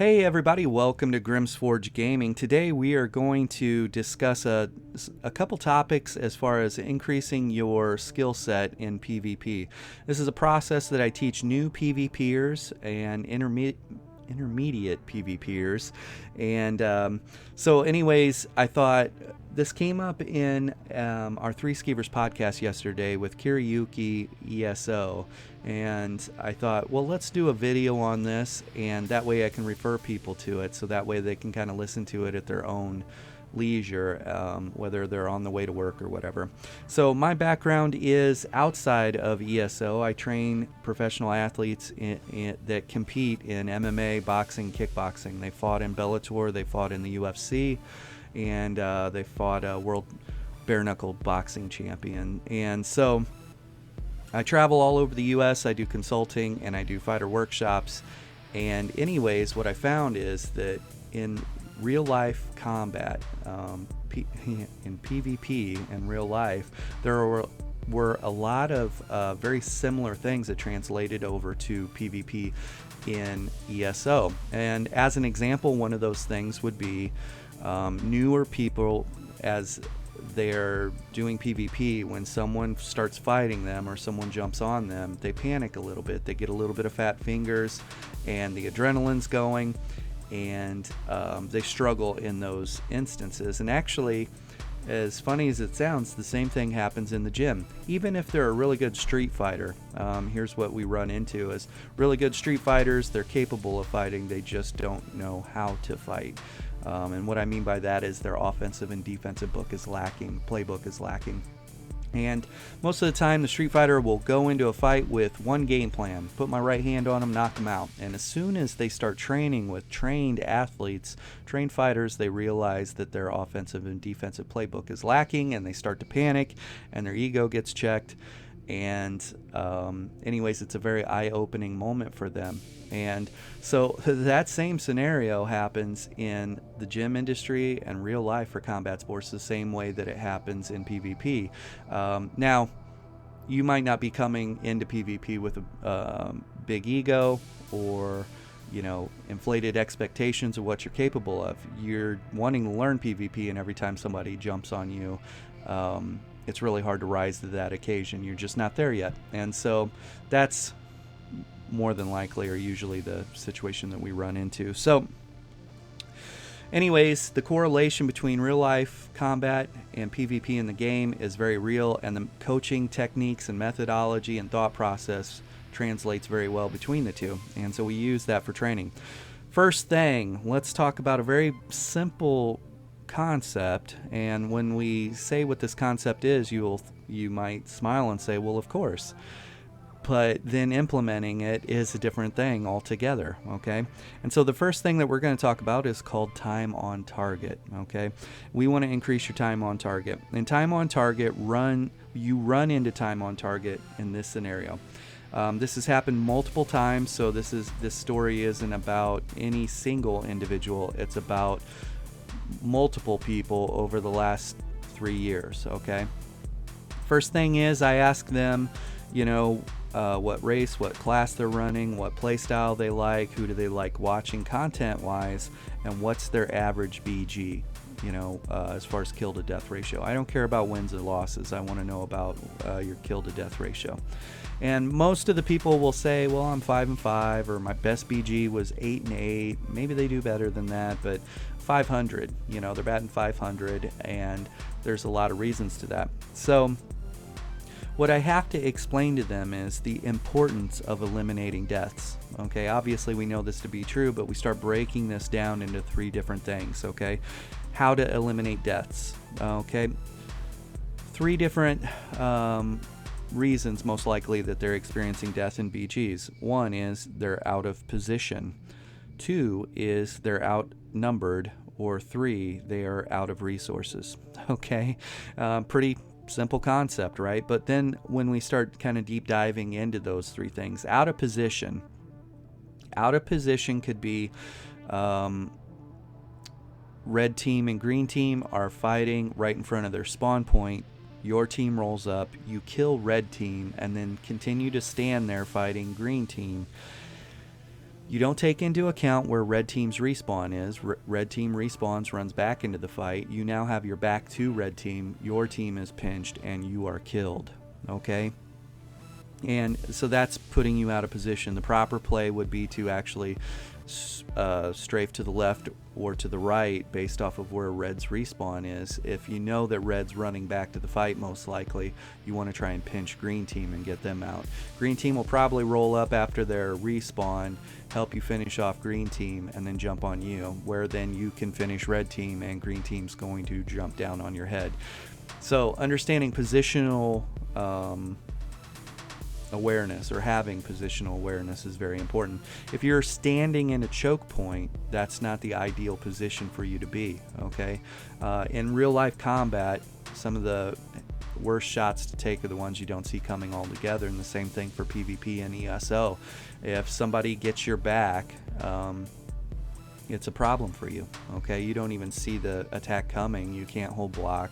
Hey everybody, welcome to Grimm's Forge Gaming. Today we are going to discuss a couple topics as far as increasing your skill set in PvP. This is a process that I teach new PvPers and intermediate PvPers. And so anyways, I thought this came up in our Three Skeevers podcast yesterday with Kiriyuki ESO. And I thought, well, let's do a video on this, and that way I can refer people to it, so that way they can kind of listen to it at their own leisure, whether they're on the way to work or whatever. So my background is outside of ESO. I train professional athletes that compete in MMA, boxing, kickboxing. They fought in Bellator, they fought in the UFC, and they fought a world bare knuckle boxing champion. And so I travel all over the U.S., I do consulting, and I do fighter workshops. And anyways, what I found is that in real-life combat, in PvP and real life, there were a lot of very similar things that translated over to PvP in ESO. And as an example, one of those things would be newer people, as they're doing PvP, when someone starts fighting them or someone jumps on them, they panic a little bit. They get a little bit of fat fingers and the adrenaline's going, and they struggle in those instances. And actually, as funny as it sounds, the same thing happens in the gym. Even if they're a really good street fighter, here's what we run into is really good street fighters, they're capable of fighting, they just don't know how to fight. And what I mean by that is their offensive and defensive book is lacking, playbook is lacking. And most of the time the street fighter will go into a fight with one game plan: put my right hand on them, knock them out. And as soon as they start training with trained athletes, trained fighters, they realize that their offensive and defensive playbook is lacking, and they start to panic and their ego gets checked. And anyways, it's a very eye-opening moment for them. And so that same scenario happens in the gym industry and real life for combat sports the same way that it happens in PvP. Now, you might not be coming into PvP with a big ego or inflated expectations of what you're capable of. You're wanting to learn PvP, and every time somebody jumps on you, it's really hard to rise to that occasion. You're just not there yet. And so that's more than likely or usually the situation that we run into. So anyways, the correlation between real life combat and PvP in the game is very real, and the coaching techniques and methodology and thought process translates very well between the two. And so we use that for training. First thing, let's talk about a very simple concept. And when we say what this concept is, you might smile and say, well, of course. But then implementing it is a different thing altogether, okay? And so the first thing that we're going to talk about is called time on target, okay? We want to increase your time on target. And time on target, you run into time on target in this scenario. This has happened multiple times, so this story isn't about any single individual. It's about multiple people over the last 3 years, okay? First thing is, I ask them, what race, what class they're running, what play style they like, who do they like watching content wise, and what's their average BG, as far as kill to death ratio. I don't care about wins or losses. I want to know about your kill to death ratio. And most of the people will say, well, I'm 5-5, or my best BG was 8-8. Maybe they do better than that, but 500, they're batting 500, and there's a lot of reasons to that. So what I have to explain to them is the importance of eliminating deaths. Okay, obviously we know this to be true, but we start breaking this down into 3 different things. Okay, how to eliminate deaths. Okay, 3 different reasons most likely that they're experiencing death in BGs. 1 is they're out of position. 2 is they're outnumbered. Or 3, they are out of resources. Okay, pretty simple concept, right? But then when we start kind of deep diving into those 3 things, out of position could be red team and green team are fighting right in front of their spawn point. Your team rolls up, you kill red team, and then continue to stand there fighting green team. You don't take into account where red team's respawn is. Red team respawns, runs back into the fight. You now have your back to red team. Your team is pinched and you are killed. Okay? And so that's putting you out of position. The proper play would be to actually strafe to the left or to the right based off of where red's respawn is. If you know that red's running back to the fight, most likely you want to try and pinch green team and get them out. Green team will probably roll up after their respawn, help you finish off green team, and then jump on you, where then you can finish red team and green team's going to jump down on your head. So understanding positional awareness, or having positional awareness, is very important. If you're standing in a choke point, that's not the ideal position for you to be. Okay, in real life combat, some of the worst shots to take are the ones you don't see coming all together, and the same thing for PvP and ESO. If somebody gets your back, it's a problem for you. Okay, you don't even see the attack coming, you can't hold block,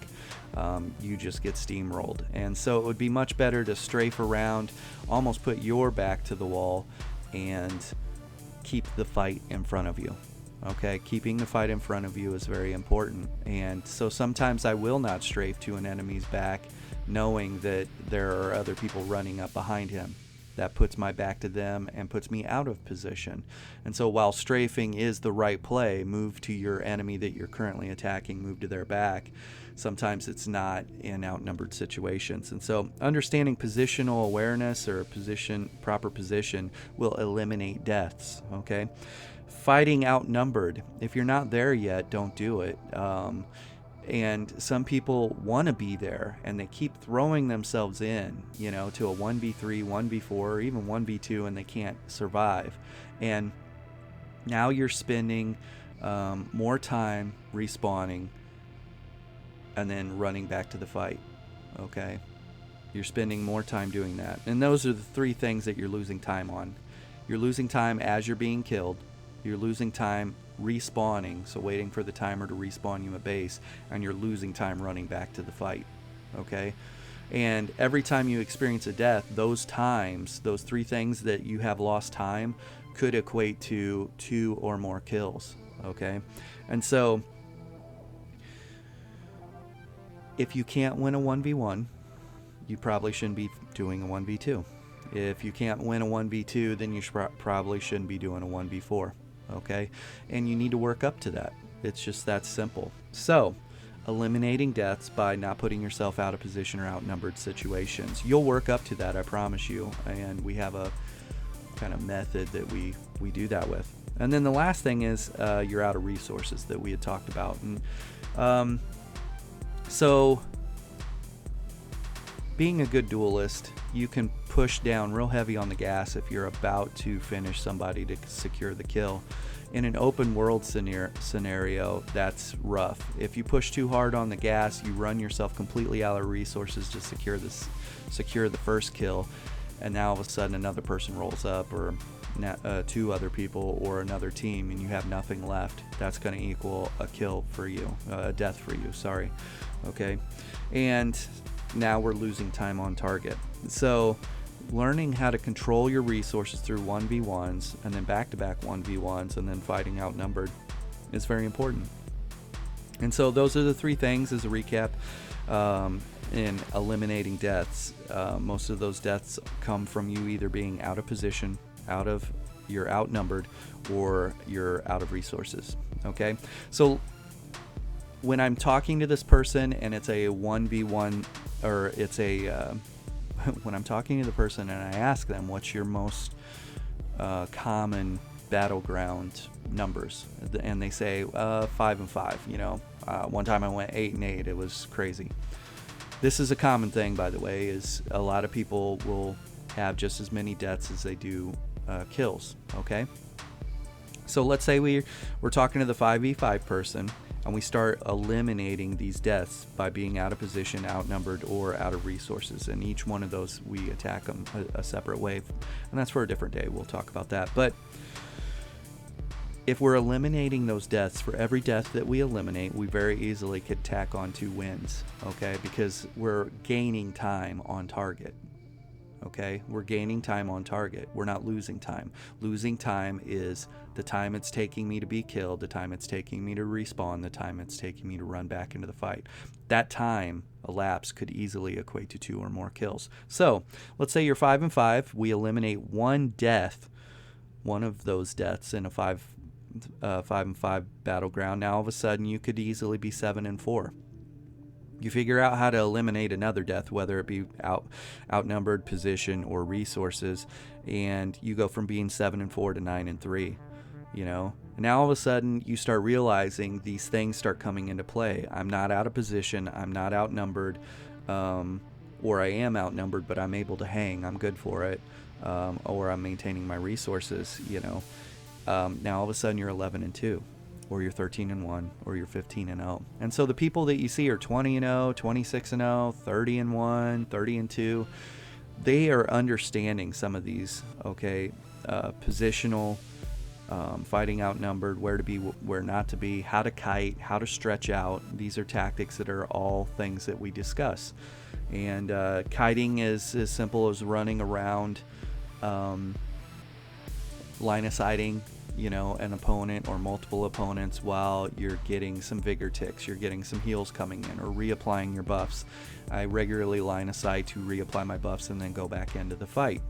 you just get steamrolled. And so it would be much better to strafe around, almost put your back to the wall, and keep the fight in front of you. Okay, keeping the fight in front of you is very important. And so sometimes I will not strafe to an enemy's back, knowing that there are other people running up behind him. That puts my back to them and puts me out of position. And so while strafing is the right play, move to your enemy that you're currently attacking, move to their back, sometimes it's not in outnumbered situations. And so understanding positional awareness, or proper position, will eliminate deaths. Okay, fighting outnumbered, if you're not there yet, don't do it. And some people want to be there, and they keep throwing themselves in, to a 1v3, 1v4, or even 1v2, and they can't survive. And now you're spending more time respawning and then running back to the fight. Okay, you're spending more time doing that, and those are the three things that you're losing time on. You're losing time as you're being killed. You're losing time respawning, so waiting for the timer to respawn you a base, and you're losing time running back to the fight. Okay, and every time you experience a death, those three things that you have lost time could equate to 2 or more kills. Okay, and so if you can't win a 1v1, you probably shouldn't be doing a 1v2. If you can't win a 1v2, then you probably shouldn't be doing a 1v4. Okay, and you need to work up to that. It's just that simple. So eliminating deaths by not putting yourself out of position or outnumbered situations, you'll work up to that, I promise you. And we have a kind of method that we do that with. And then the last thing is you're out of resources that we had talked about. And so being a good duelist, you can push down real heavy on the gas if you're about to finish somebody to secure the kill. In an open world scenario, that's rough. If you push too hard on the gas, you run yourself completely out of resources to secure the first kill, and now all of a sudden another person rolls up, or 2 other people, or another team, and you have nothing left. That's going to equal a kill for you, a death for you, sorry. Okay, and now we're losing time on target. So learning how to control your resources through 1v1s, and then back-to-back 1v1s, and then fighting outnumbered is very important. And so those are the 3 things as a recap in eliminating deaths. Most of those deaths come from you either being out of position, you're outnumbered, or you're out of resources. Okay, so when I'm talking to this person and it's a 1v1, or it's a when I'm talking to the person and I ask them what's your most common battleground numbers, and they say 5 and 5. One time I went 8 and 8. It was crazy. This is a common thing, by the way, is a lot of people will have just as many deaths as they do kills. Okay, so let's say we're talking to the 5v5 person, and we start eliminating these deaths by being out of position, outnumbered, or out of resources. And each one of those, we attack them a separate way. And that's for a different day. We'll talk about that. But if we're eliminating those deaths, for every death that we eliminate, we very easily could tack on 2 wins. Okay, because we're gaining time on target. Okay, we're gaining time on target. We're not losing time. Losing time is the time it's taking me to be killed, the time it's taking me to respawn, the time it's taking me to run back into the fight. That time elapsed could easily equate to 2 or more kills. So let's say you're 5 and 5. We eliminate one death, one of those deaths in a 5 and 5 battleground. Now all of a sudden you could easily be 7 and 4. You figure out how to eliminate another death, whether it be outnumbered, position, or resources, and you go from being 7 and 4 to 9 and 3. You know, and now all of a sudden you start realizing these things start coming into play. I'm not out of position. I'm not outnumbered, or I am outnumbered, but I'm able to hang. I'm good for it, or I'm maintaining my resources. You know, now all of a sudden you're 11 and 2. Or you're 13 and 1, or you're 15 and 0. And so the people that you see are 20 and 0, 26 and 0, 30 and 1, 30 and 2. They are understanding some of these, okay, positional, fighting outnumbered, where to be, where not to be, how to kite, how to stretch out. These are tactics that are all things that we discuss. And kiting is as simple as running around, line of sighting, you know, an opponent or multiple opponents while you're getting some vigor ticks, you're getting some heals coming in, or reapplying your buffs. I regularly line of sight to reapply my buffs and then go back into the fight.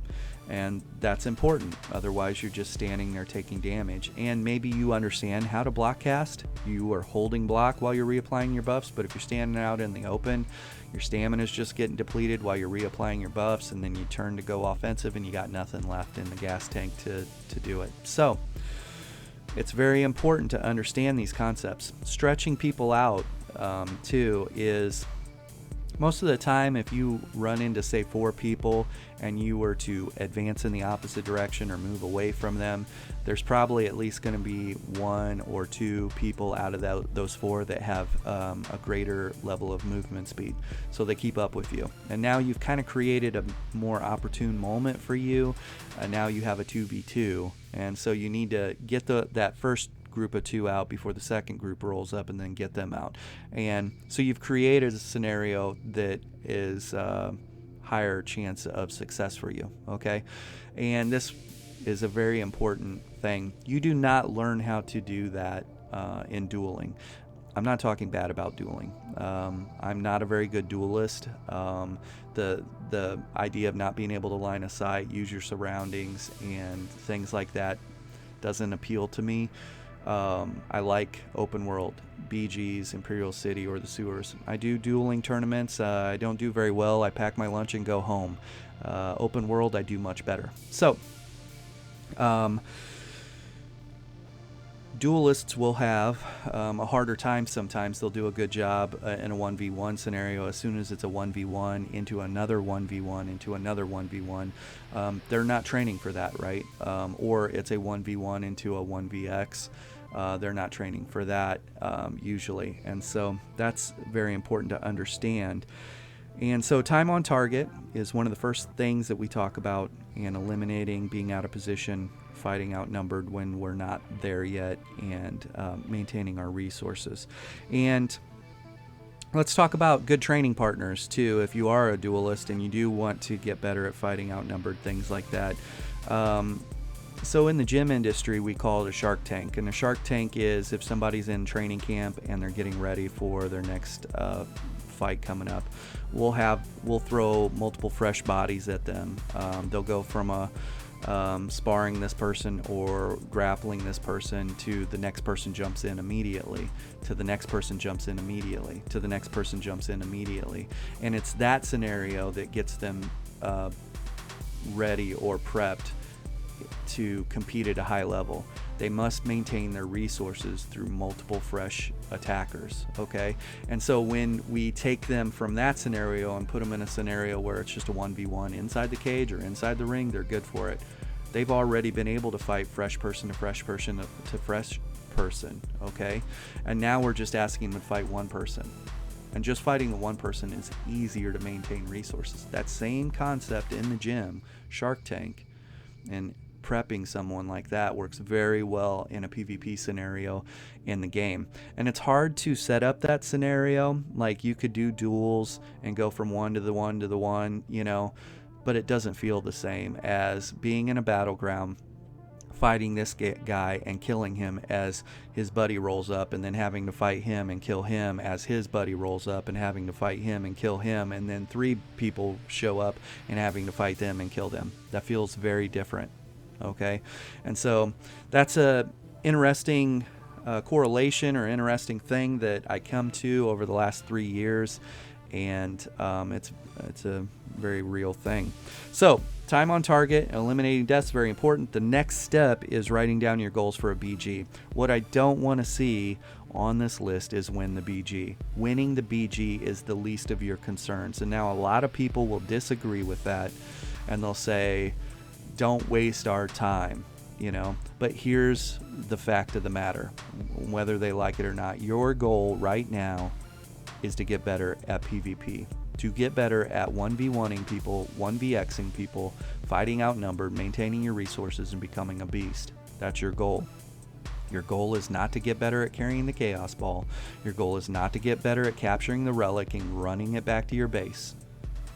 And that's important. Otherwise, you're just standing there taking damage. And maybe you understand how to block cast. You are holding block while you're reapplying your buffs, but if you're standing out in the open, your stamina is just getting depleted while you're reapplying your buffs, and then you turn to go offensive and you got nothing left in the gas tank to do it. So it's very important to understand these concepts. Stretching people out too is, most of the time, if you run into, say, 4 people and you were to advance in the opposite direction or move away from them, there's probably at least going to be 1 or 2 people out of those 4 that have a greater level of movement speed, so they keep up with you. And now you've kind of created a more opportune moment for you. Now you have a 2v2, and so you need to get that first group of 2 out before the second group rolls up, and then get them out. And so you've created a scenario that is higher chance of success for you. Okay, and this is a very important thing. You do not learn how to do that in dueling. I'm not talking bad about dueling. I'm not a very good duelist. The idea of not being able to line of sight, use your surroundings, and things like that doesn't appeal to me. I like open world, BGs, Imperial City, or the sewers. I do dueling tournaments. I don't do very well. I pack my lunch and go home. Open world, I do much better. So, duelists will have a harder time sometimes. They'll do a good job in a 1v1 scenario. As soon as it's a 1v1 into another 1v1 into another 1v1, they're not training for that, right? Or it's a 1v1 into a 1vx. They're not training for that usually. And so that's very important to understand. And so time on target is one of the first things that we talk about, and eliminating being out of position, fighting outnumbered when we're not there yet, and maintaining our resources. And let's talk about good training partners too. If you are a duelist and you do want to get better at fighting outnumbered, things like that. So in the gym industry, we call it a shark tank. And a shark tank is if somebody's in training camp and they're getting ready for their next fight coming up, we'll throw multiple fresh bodies at them. They'll go from sparring this person or grappling this person to the next person jumps in immediately, to the next person jumps in immediately, to the next person jumps in immediately. And it's that scenario that gets them ready or prepped to compete at a high level. They must maintain their resources through multiple fresh attackers, okay? And so when we take them from that scenario and put them in a scenario where it's just a 1v1 inside the cage or inside the ring, they're good for it. They've already been able to fight fresh person to fresh person to fresh person, okay? And now we're just asking them to fight one person. And just fighting the one person is easier to maintain resources. That same concept in the gym, Shark Tank, and prepping someone like that works very well in a PvP scenario in the game. And it's hard to set up that scenario. Like, you could do duels and go from one to the one to the one, you know, but it doesn't feel the same as being in a battleground, fighting this guy and killing him as his buddy rolls up, and then having to fight him and kill him as his buddy rolls up, and having to fight him and kill him, and then 3 people show up and having to fight them and kill them. That feels very different. Okay, and so that's a interesting correlation or interesting thing that I come to over the last 3 years, and it's a very real thing. So time on target, eliminating deaths is very important. The next step is writing down your goals for a BG. What I don't want to see on this list is win the BG. Winning the BG is the least of your concerns. And now a lot of people will disagree with that, and they'll say, don't waste our time, you know. But here's the fact of the matter, whether they like it or not. Your goal right now is to get better at PvP, to get better at 1v1ing people, 1vxing people, fighting outnumbered, maintaining your resources, and becoming a beast. That's your goal. Your goal is not to get better at carrying the Chaos Ball. Your goal is not to get better at capturing the relic and running it back to your base.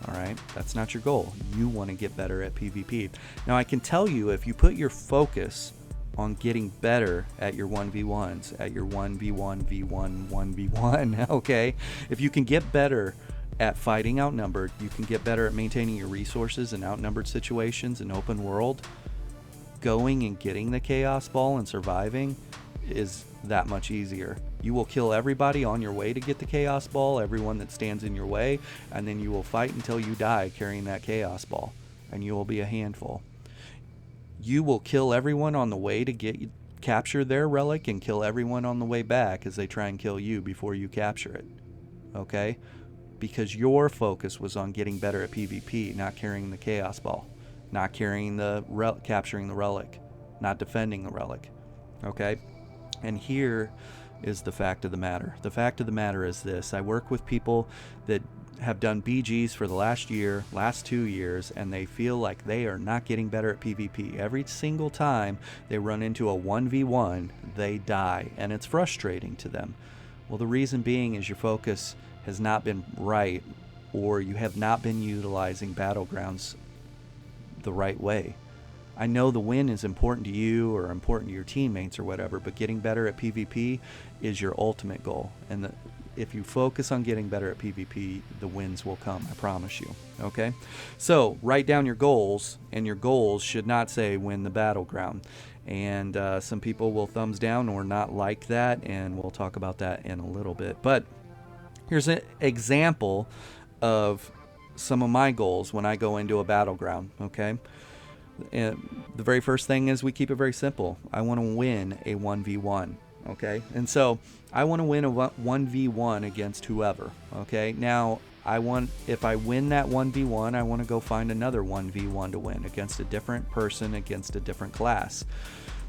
All right, that's not your goal. You want to get better at PvP. Now, I can tell you, if you put your focus on getting better at your 1v1s, at your 1v1, v1, 1v1, okay? If you can get better at fighting outnumbered, you can get better at maintaining your resources in outnumbered situations in open world, going and getting the Chaos Ball and surviving is that much easier. You will kill everybody on your way to get the Chaos Ball, everyone that stands in your way, and then you will fight until you die carrying that Chaos Ball, and you will be a handful. You will kill everyone on the way to capture their relic, and kill everyone on the way back as they try and kill you before you capture it. Okay? Because your focus was on getting better at PvP, not carrying the Chaos Ball, not carrying capturing the relic, not defending the relic. Okay? And here is the fact of the matter. The fact of the matter is this. I work with people that have done BGs for the last 2 years, and they feel like they are not getting better at PvP. Every single time they run into a 1v1, they die, and it's frustrating to them. Well, the reason being is your focus has not been right, or you have not been utilizing Battlegrounds the right way. I know the win is important to you or important to your teammates or whatever, but getting better at PvP is your ultimate goal. And if you focus on getting better at PvP, the wins will come, I promise you. Okay? So write down your goals, and your goals should not say win the battleground. And some people will thumbs down or not like that, and we'll talk about that in a little bit. But here's an example of some of my goals when I go into a battleground, okay? And the very first thing is we keep it very simple. I want to win a 1v1, okay? And so I want to win a 1v1 against whoever, okay? Now, if I win that 1v1, I want to go find another 1v1 to win against a different person, against a different class.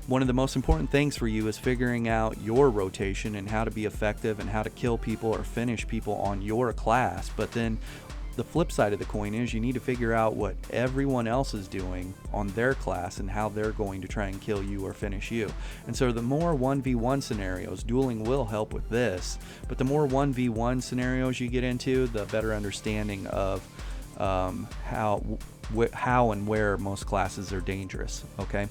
One of the most important things for you is figuring out your rotation and how to be effective and how to kill people or finish people on your class. But then the flip side of the coin is you need to figure out what everyone else is doing on their class and how they're going to try and kill you or finish you. And so the more 1v1 scenarios, dueling will help with this, but the more 1v1 scenarios you get into, the better understanding of how and where most classes are dangerous, okay?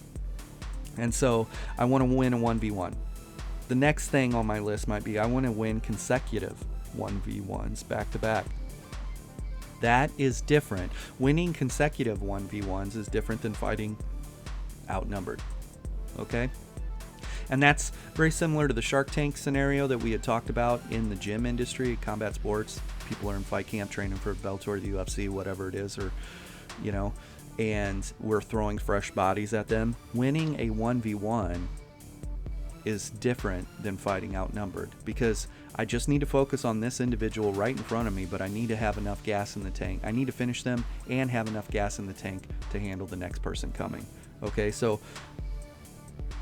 And so I want to win a 1v1. The next thing on my list might be I want to win consecutive 1v1s back to back. That is different. Winning consecutive 1v1s is different than fighting outnumbered. Okay? And that's very similar to the Shark Tank scenario that we had talked about in the gym industry, combat sports. People are in fight camp training for Bellator, the UFC, whatever it is, or, you know, and we're throwing fresh bodies at them. Winning a 1v1 is different than fighting outnumbered, because I just need to focus on this individual right in front of me, but I need to have enough gas in the tank. I need to finish them and have enough gas in the tank to handle the next person coming. Okay, so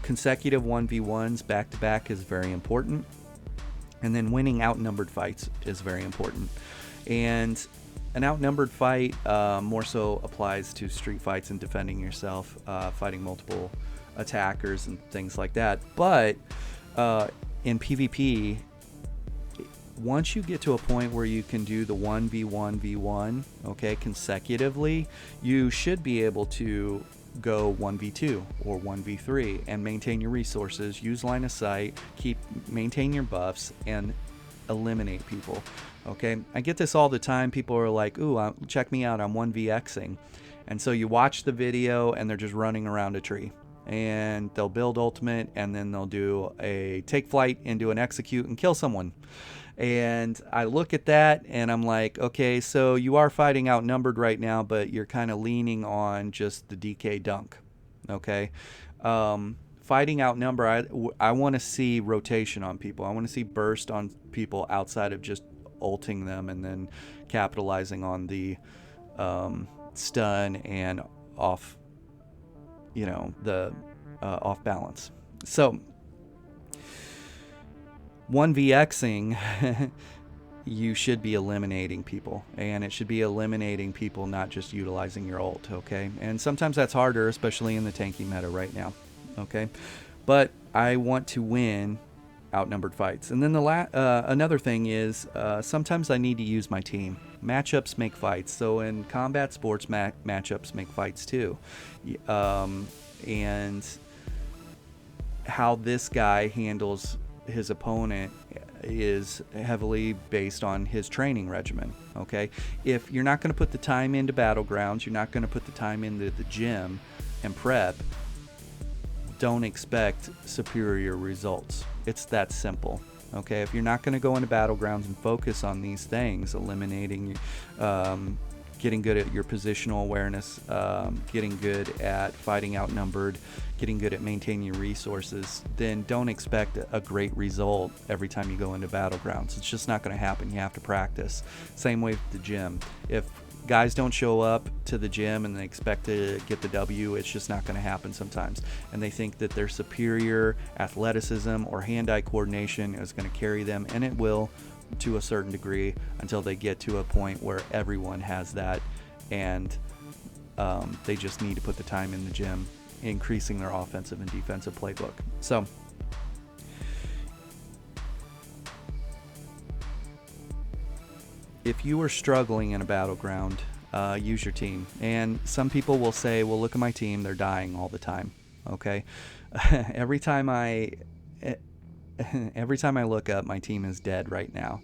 consecutive 1v1s back to back is very important, and then winning outnumbered fights is very important. And an outnumbered fight more so applies to street fights and defending yourself, fighting multiple attackers and things like that. But in PvP, once you get to a point where you can do the 1v1v1, okay, consecutively, you should be able to go 1v2 or 1v3 and maintain your resources, use line of sight, maintain your buffs, and eliminate people. Okay, I get this all the time. People are like, ooh, check me out, I'm 1vxing. And so you watch the video and they're just running around a tree, and they'll build ultimate, and then they'll do a take flight and do an execute and kill someone. And I look at that and I'm like, okay, so you are fighting outnumbered right now, but you're kind of leaning on just the DK dunk. Okay, fighting outnumber, I want to see rotation on people. I want to see burst on people outside of just ulting them and then capitalizing on the stun and off, the off balance. So 1vxing, you should be eliminating people, and it should be eliminating people, not just utilizing your ult. Okay, and sometimes that's harder, especially in the tanky meta right now. Okay, but I want to win outnumbered fights. And then another thing is sometimes I need to use my team. Matchups make fights. So in combat sports, matchups make fights too. And how this guy handles his opponent is heavily based on his training regimen. Okay, if you're not going to put the time into Battlegrounds, you're not going to put the time into the gym and prep, don't expect superior results. It's that simple. Okay, if you're not going to go into Battlegrounds and focus on these things, eliminating, getting good at your positional awareness, getting good at fighting outnumbered, getting good at maintaining your resources, then don't expect a great result every time you go into Battlegrounds. It's just not going to happen. You have to practice. Same way with the gym. If guys don't show up to the gym and they expect to get the W, it's just not going to happen sometimes. And they think that their superior athleticism or hand-eye coordination is going to carry them, and it will to a certain degree until they get to a point where everyone has that, and they just need to put the time in the gym, increasing their offensive and defensive playbook. So if you are struggling in a battleground, use your team. And some people will say, well, look at my team, they're dying all the time. Okay, every time I look up, my team is dead right now,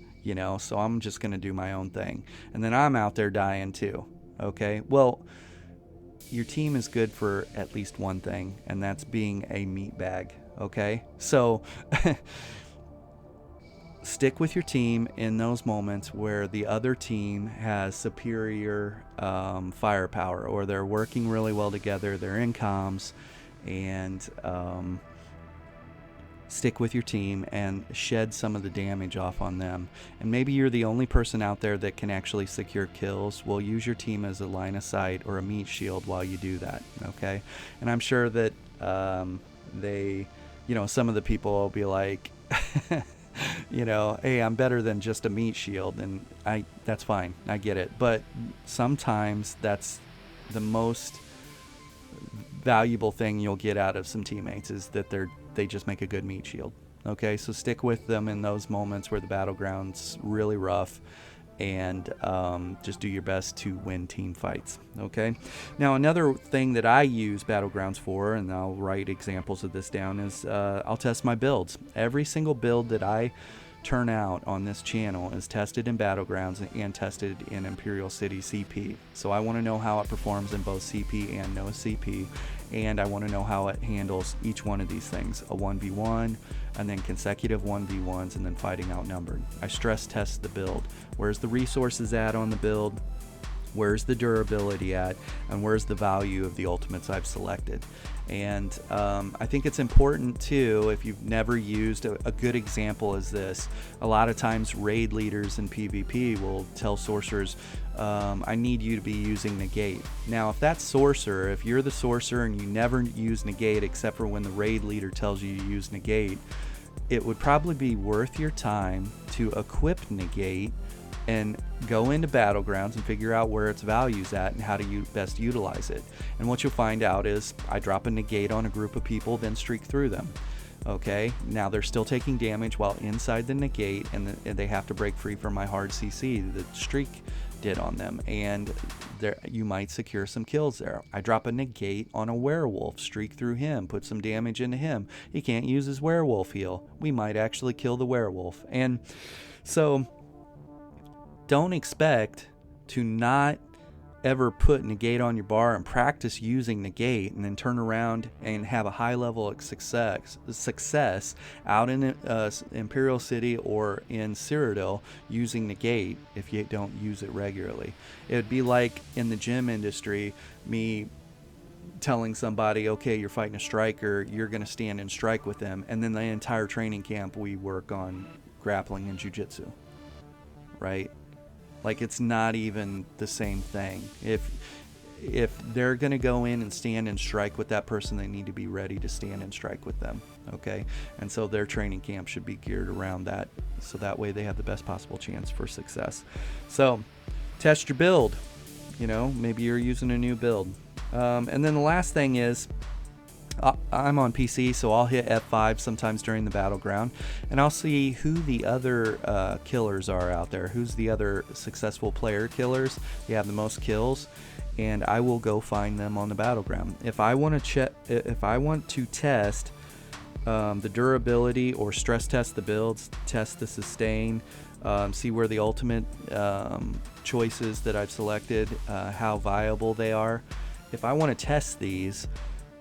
so I'm just going to do my own thing. And then I'm out there dying too. Okay, well, your team is good for at least one thing, and that's being a meat bag. Okay, so stick with your team in those moments where the other team has superior firepower, or they're working really well together, they're in comms, and stick with your team and shed some of the damage off on them. And maybe you're the only person out there that can actually secure kills. Well, use your team as a line of sight or a meat shield while you do that. Okay, and I'm sure that some of the people will be like hey, I'm better than just a meat shield, and that's fine, I get it. But sometimes that's the most valuable thing you'll get out of some teammates, is that they just make a good meat shield. Okay, so stick with them in those moments where the battleground's really rough, and just do your best to win team fights. Okay, now another thing that I use Battlegrounds for, and I'll write examples of this down, is I'll test my builds. Every single build that I turn out on this channel is tested in Battlegrounds and tested in Imperial City CP. So I want to know how it performs in both CP and no CP, and I want to know how it handles each one of these things: a 1v1, and then consecutive 1v1s, and then fighting outnumbered. I stress test the build. Where's the resources at on the build? Where's the durability at? And where's the value of the ultimates I've selected? And I think it's important too, if you've never used a good example is this. A lot of times raid leaders in PvP will tell sorcerers, I need you to be using negate. Now if that's sorcerer, if you're the sorcerer and you never use negate except for when the raid leader tells you to use negate, it would probably be worth your time to equip negate and go into Battlegrounds and figure out where its value's at and how to best utilize it. And what you'll find out is I drop a negate on a group of people, then streak through them. Okay, now they're still taking damage while inside the negate, and they have to break free from my hard CC the streak did on them, and there you might secure some kills there. I drop a negate on a werewolf, streak through him, put some damage into him. He can't use his werewolf heal. We might actually kill the werewolf. And so don't expect to not ever put negate on your bar and practice using negate and then turn around and have a high level of success out in Imperial City or in Cyrodiil using negate if you don't use it regularly. It would be like in the gym industry, me telling somebody, okay, you're fighting a striker, you're going to stand and strike with them, and then the entire training camp we work on grappling and jiu-jitsu, right? Like, it's not even the same thing. If they're going to go in and stand and strike with that person, they need to be ready to stand and strike with them, okay? And so their training camp should be geared around that, so that way they have the best possible chance for success. So test your build. You know, maybe you're using a new build. And then the last thing is, I'm on PC, so I'll hit F5 sometimes during the battleground, and I'll see who the other killers are out there, who's the other successful player killers. They have the most kills, and I will go find them on the battleground. If I want to test the durability or stress test the builds, test the sustain, see where the ultimate choices that I've selected, how viable they are. If I want to test these,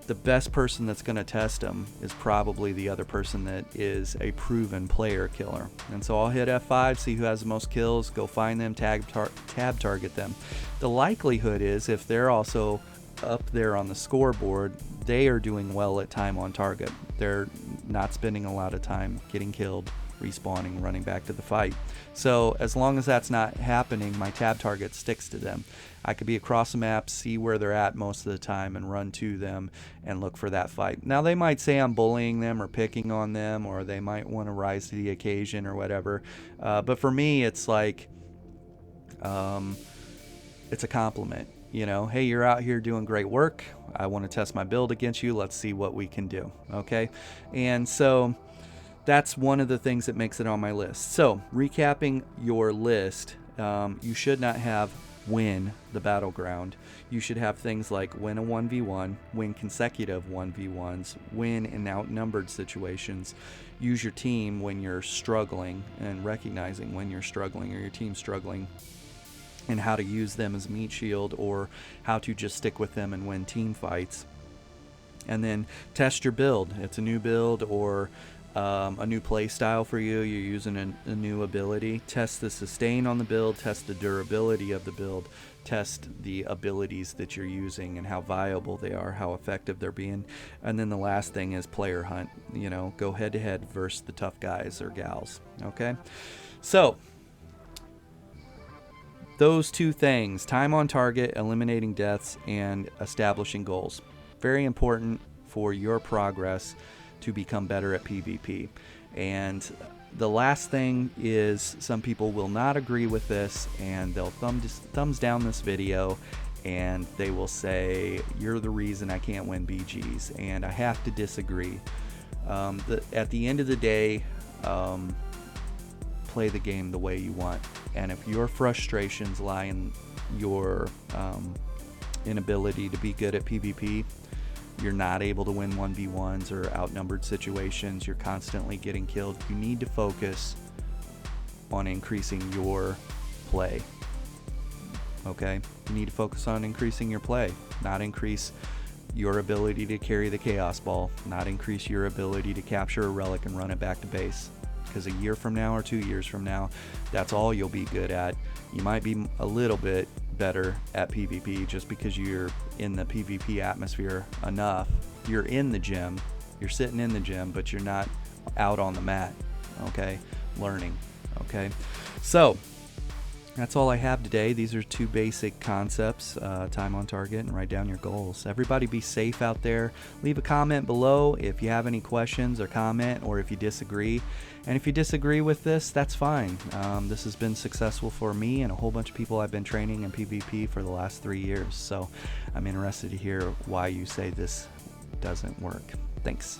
the best person that's going to test them is probably the other person that is a proven player killer. And so I'll hit F5, see who has the most kills, go find them, tab target them. The likelihood is, if they're also up there on the scoreboard, they are doing well at time on target. They're not spending a lot of time getting killed, respawning, running back to the fight. So as long as that's not happening, my tab target sticks to them. I could be across the map, see where they're at most of the time, and run to them and look for that fight. Now, they might say I'm bullying them or picking on them, or they might want to rise to the occasion or whatever. But for me, it's like, it's a compliment. You know, hey, you're out here doing great work. I want to test my build against you. Let's see what we can do. Okay. And so that's one of the things that makes it on my list. So recapping your list, you should not have win the battleground. You should have things like win a 1v1, win consecutive 1v1s, win in outnumbered situations, use your team when you're struggling, and recognizing when you're struggling or your team's struggling, and how to use them as meat shield, or how to just stick with them and win team fights. And then test your build. It's a new build or a new play style for you. You're using a new ability. Test the sustain on the build, test the durability of the build, test the abilities that you're using and how viable they are, how effective they're being. And then the last thing is player hunt. You know, go head to head versus the tough guys or gals. Okay, so those two things, time on target, eliminating deaths, and establishing goals, very important for your progress to become better at PvP. And the last thing is, some people will not agree with this, and they'll thumbs down this video, and they will say, you're the reason I can't win BGs. And I have to disagree. At the end of the day, play the game the way you want. And if your frustrations lie in your inability to be good at PvP, you're not able to win 1v1s or outnumbered situations, you're constantly getting killed, you need to focus on increasing your play. Okay? You need to focus on increasing your play, not increase your ability to carry the chaos ball, not increase your ability to capture a relic and run it back to base. Because a year from now or 2 years from now, that's all you'll be good at. You might be a little bit better at PvP just because you're in the PvP atmosphere enough. You're in the gym, you're sitting in the gym, but you're not out on the mat, okay, learning. Okay, so that's all I have today. These are two basic concepts, time on target and write down your goals. Everybody be safe out there. Leave a comment below if you have any questions or comment, or if you disagree. And if you disagree with this, that's fine. This has been successful for me and a whole bunch of people I've been training in PvP for the last 3 years. So I'm interested to hear why you say this doesn't work. Thanks.